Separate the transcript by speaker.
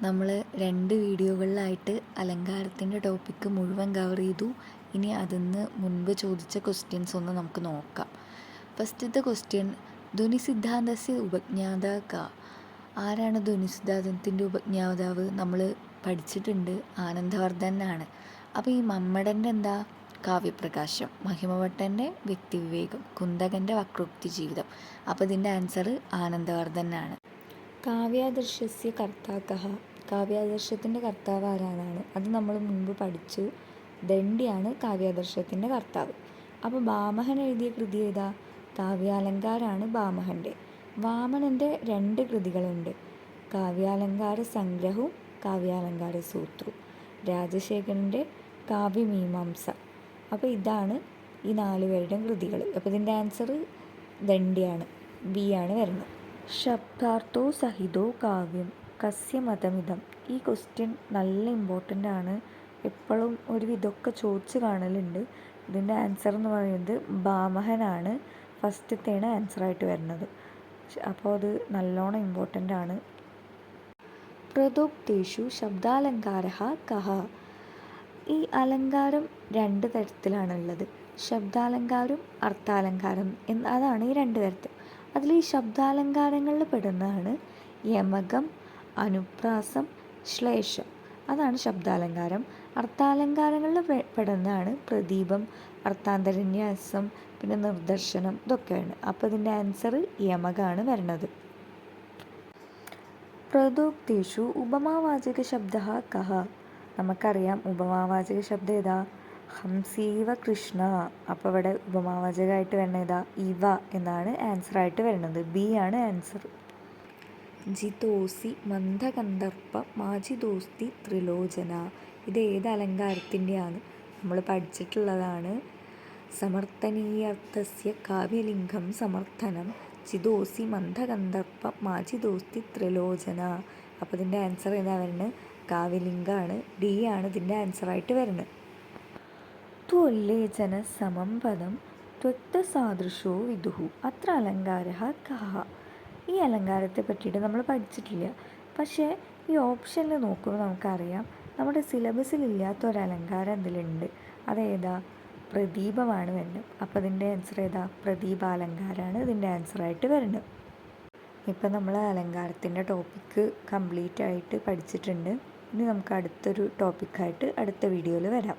Speaker 1: നമ്മൾ 2 വീഡിയോകളിലായിട്ട് അലങ്കാരത്തിൻ്റെ ടോപ്പിക്ക് മുഴുവൻ കവർ ചെയ്തു. ഇനി അതിന്ന് മുൻപ് ചോദിച്ച ക്വസ്റ്റ്യൻസ് ഒന്ന് നമുക്ക് നോക്കാം. ഫസ്റ്റത്തെ ക്വസ്റ്റ്യൻ, ധ്വനിസിദ്ധാന്തസ്യ ഉപജ്ഞാതാക്ക. ആരാണ് ധ്വനിസിദ്ധാന്തത്തിൻ്റെ ഉപജ്ഞാതാവ്? നമ്മൾ പഠിച്ചിട്ടുണ്ട്, ആനന്ദവർദ്ധനാണ്. അപ്പോൾ ഈ മമ്മടൻ്റെ എന്താ? കാവ്യപ്രകാശം. മഹിമഭട്ടൻ്റെ വ്യക്തിവിവേകം. കുന്തകൻ്റെ വക്രോക്തി ജീവിതം. അപ്പോൾ ഇതിൻ്റെ ആൻസർ ആനന്ദവർദ്ധനാണ്. കാവ്യാദർശസ്യ കർത്താക്കഃ. കാവ്യാദർശത്തിൻ്റെ കർത്താവ് ആരാണ്? അത് നമ്മൾ മുൻപ് പഠിച്ചു. ദണ്ഡിയാണ് കാവ്യാദർശത്തിൻ്റെ കർത്താവ്. അപ്പോൾ ഭാമഹൻ എഴുതിയ കൃതി ഏതാ? കാവ്യാലങ്കാരാണ് ഭാമഹൻ്റെ. വാമനൻ്റെ 2 കൃതികളുണ്ട്, കാവ്യാലങ്കാര സംഗ്രഹവും കാവ്യാലങ്കാര സൂത്രവും. രാജശേഖരൻ്റെ കാവ്യമീമാംസ. അപ്പോൾ ഇതാണ് ഈ 4 പേരുടെയും കൃതികൾ. അപ്പോൾ ഇതിൻ്റെ ആൻസർ ദണ്ഡിയാണ്, ബി ആണ് വരുന്നത്. ശബ്ദാർത്ഥോ സഹിതോ കാവ്യം കസ്യ മതമിതം. ഈ ക്വസ്റ്റ്യൻ നല്ല ഇമ്പോർട്ടൻ്റ് ആണ്, എപ്പോഴും ഒരുവിധമൊക്കെ ചോദിച്ച് കാണലുണ്ട്. ഇതിൻ്റെ ആൻസർ എന്ന് പറയുന്നത് ഭാമഹനാണ്. ഫസ്റ്റത്തേണ് ആൻസറായിട്ട് വരുന്നത്. അപ്പോൾ അത് നല്ലോണം ഇമ്പോർട്ടൻ്റ് ആണ്. പ്രദോക്തേഷു ശബ്ദാലങ്കാരഃ കഃ. ഈ അലങ്കാരം 2 തരത്തിലാണുള്ളത്, ശബ്ദാലങ്കാരം അർത്ഥാലങ്കാരം അതാണ് ഈ 2 തരത്തിൽ. അതിൽ ഈ ശബ്ദാലങ്കാരങ്ങളിൽ പെടുന്നതാണ് യമകം, അനുപ്രാസം, ശ്ലേഷം. അതാണ് ശബ്ദാലങ്കാരം. അർത്ഥാലങ്കാരങ്ങളിൽ പെടുന്നതാണ് പ്രദീപം, അർത്ഥാന്തരന്യാസം, പിന്നെ നിർദർശനം, ഇതൊക്കെയാണ്. അപ്പോൾ ഇതിൻ്റെ ആൻസർ യമകാണ് വരുന്നത്. പ്രദോക്തേഷു ഉപമാവാചക ശബ്ദഃ കഃ. നമുക്കറിയാം ഉപമാവാചക ശബ്ദം ഏതാ? ഹംസീവ കൃഷ്ണ. അപ്പോൾ ഇവിടെ ഉപമാവാചകമായിട്ട് വരുന്നത് ഏതാ? ഇവ എന്നാണ് ആൻസറായിട്ട് വരുന്നത്. ബി ആണ് ആൻസർ. ജിതോസി മന്ദകന്ദർപ്പ മാജിതോസ്തി ത്രിലോചന. ഇത് ഏത് അലങ്കാരത്തിൻ്റെയാണ്? നമ്മൾ പഠിച്ചിട്ടുള്ളതാണ്. സമർത്ഥനീയർത്ഥസ്യ കാവ്യലിംഗം സമർത്ഥനം ജിതോസി മന്ദകന്ദർപ്പ മാജിതോസ്തി ത്രിലോചന. അപ്പോൾ ഇതിൻ്റെ ആൻസർ ഏതാ വരുന്നത്? കാവ്യലിംഗമാണ്. ഡി ആണ് ഇതിൻ്റെ ആൻസറായിട്ട് വരുന്നത്. ത്വല്ലേചന സമം പദം ത്വക്തസാദൃശോ വിദുഹു അത്ര അലങ്കാരഃ കഃ. ഈ അലങ്കാരത്തെ പറ്റിയിട്ട് നമ്മൾ പഠിച്ചിട്ടില്ല, പക്ഷേ ഈ ഓപ്ഷനിൽ നോക്കുമ്പോൾ നമുക്കറിയാം നമ്മുടെ സിലബസിലില്ലാത്ത ഒരു അലങ്കാരം ഇതിലുണ്ട്. അതേതാ? പ്രദീപമാണ് വരുന്നത്. അപ്പോൾ ഇതിൻ്റെ ആൻസർ ഏതാ? പ്രദീപാലങ്കാരമാണ് ഇതിൻ്റെ ആൻസറായിട്ട് വരുന്നത്. ഇപ്പം നമ്മൾ അലങ്കാരത്തിൻ്റെ ടോപ്പിക്ക് കംപ്ലീറ്റ് ആയിട്ട് പഠിച്ചിട്ടുണ്ട്. ഇനി നമുക്ക് അടുത്തൊരു ടോപ്പിക്കായിട്ട് അടുത്ത വീഡിയോയിൽ വരാം.